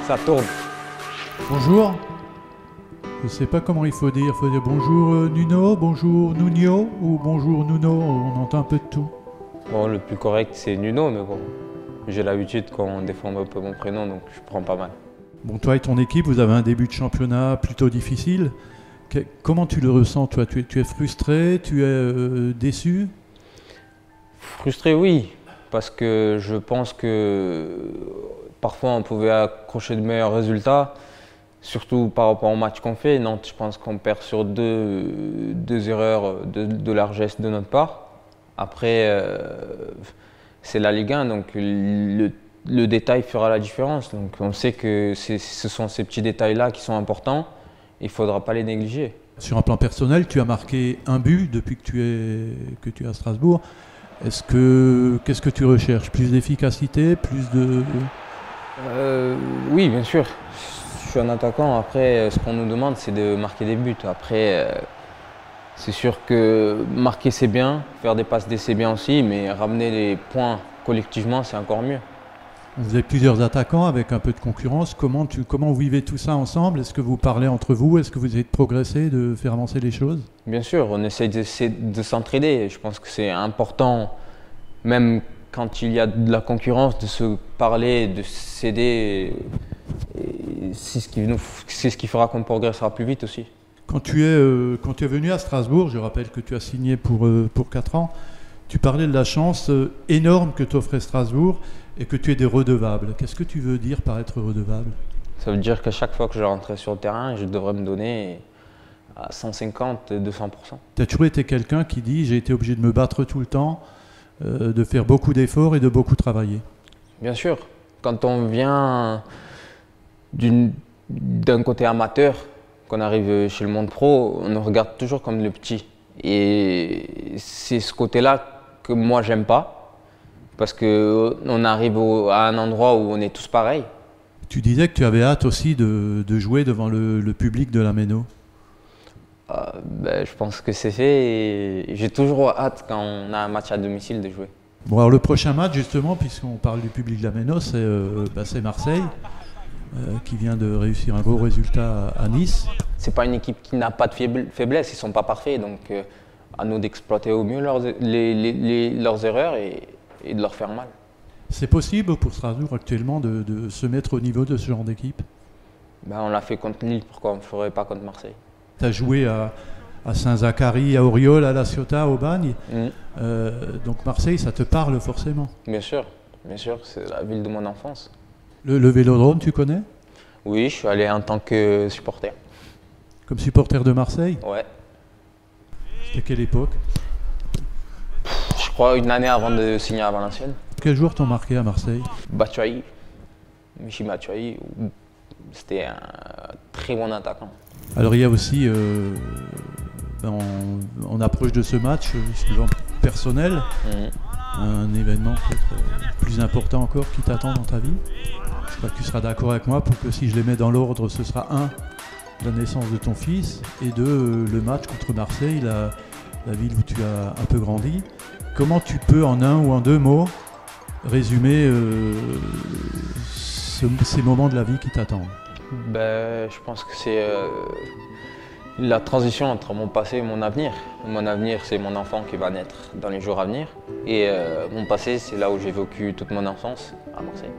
Ça tourne. Bonjour. Je ne sais pas comment il faut dire. Il faut dire bonjour Nuno, bonjour Nuno ou bonjour Nuno. On entend un peu de tout. Bon, le plus correct, c'est Nuno, mais bon, j'ai l'habitude quand on défend un peu mon prénom, donc je prends pas mal. Bon, toi et ton équipe, vous avez un début de championnat plutôt difficile. Comment tu le ressens, toi? Tu es frustré? Tu es déçu? Frustré, oui, parce que je pense que parfois on pouvait accrocher de meilleurs résultats, surtout par rapport au match qu'on fait. Nantes, je pense qu'on perd sur deux erreurs de largesse de notre part. Après, c'est la Ligue 1, donc le détail fera la différence. Donc on sait que ce sont ces petits détails-là qui sont importants. Il ne faudra pas les négliger. Sur un plan personnel, tu as marqué un but depuis que tu es à Strasbourg. Qu'est-ce que tu recherches? Plus d'efficacité, plus de... Oui, bien sûr. Je suis un attaquant. Après, ce qu'on nous demande, c'est de marquer des buts. Après, c'est sûr que marquer, c'est bien. Faire des passes, c'est bien aussi. Mais ramener les points collectivement, c'est encore mieux. Vous avez plusieurs attaquants avec un peu de concurrence. Comment vous vivez tout ça ensemble? Est-ce que vous parlez entre vous? Est-ce que vous essayez de progresser, de faire avancer les choses? Bien sûr, on essaie de s'entraider. Je pense que c'est important, même quand il y a de la concurrence, de se parler, de s'aider. C'est ce qui fera qu'on progressera plus vite aussi. Quand tu es venu à Strasbourg, je rappelle que tu as signé pour 4 ans, tu parlais de la chance énorme que t'offrait Strasbourg et que tu es des redevables. Qu'est-ce que tu veux dire par être redevable? Ça veut dire qu'à chaque fois que je rentrais sur le terrain, je devrais me donner à 150 et 200%. Tu as toujours été quelqu'un qui dit j'ai été obligé de me battre tout le temps, de faire beaucoup d'efforts et de beaucoup travailler. Bien sûr, quand on vient d'un côté amateur, qu'on arrive chez le monde pro, on nous regarde toujours comme le petit. Et c'est ce côté-là que moi j'aime pas. Parce qu'on arrive à un endroit où on est tous pareils. Tu disais que tu avais hâte aussi de jouer devant le public de la Méno. Je pense que c'est fait et j'ai toujours hâte quand on a un match à domicile de jouer. Bon, alors le prochain match justement, puisqu'on parle du public de la Méno, c'est Marseille qui vient de réussir un gros résultat à Nice. C'est pas une équipe qui n'a pas de faiblesse, ils sont pas parfaits, donc à nous d'exploiter au mieux leurs erreurs et de leur faire mal. C'est possible pour Strasbourg actuellement de se mettre au niveau de ce genre d'équipe? On l'a fait contre Lille, pourquoi on ne le ferait pas contre Marseille? Tu as joué à Saint-Zacharie, à Auriol, à La Ciotat, au Bagne. Donc Marseille, ça te parle forcément? Bien sûr, c'est la ville de mon enfance. Le Vélodrome, tu connais? Oui, je suis allé en tant que supporter. Comme supporter de Marseille? Ouais. C'était quelle époque? Je crois une année avant de signer à Valenciennes. Quels joueurs t'ont marqué à Marseille? Batshuayi, Michy Batshuayi, c'était un très bon attaquant. Alors il y a aussi, on approche de ce match, sur le plan personnel, un événement peut-être plus important encore qui t'attend dans ta vie. Je crois que tu seras d'accord avec moi pour que si je les mets dans l'ordre, ce sera 1, la naissance de ton fils, et 2, le match contre Marseille, la ville où tu as un peu grandi. Comment tu peux, en 1 ou en 2 mots, résumer ces moments de la vie qui t'attendent? Je pense que c'est la transition entre mon passé et mon avenir. Mon avenir, c'est mon enfant qui va naître dans les jours à venir. Et mon passé, c'est là où j'ai vécu toute mon enfance, à Marseille.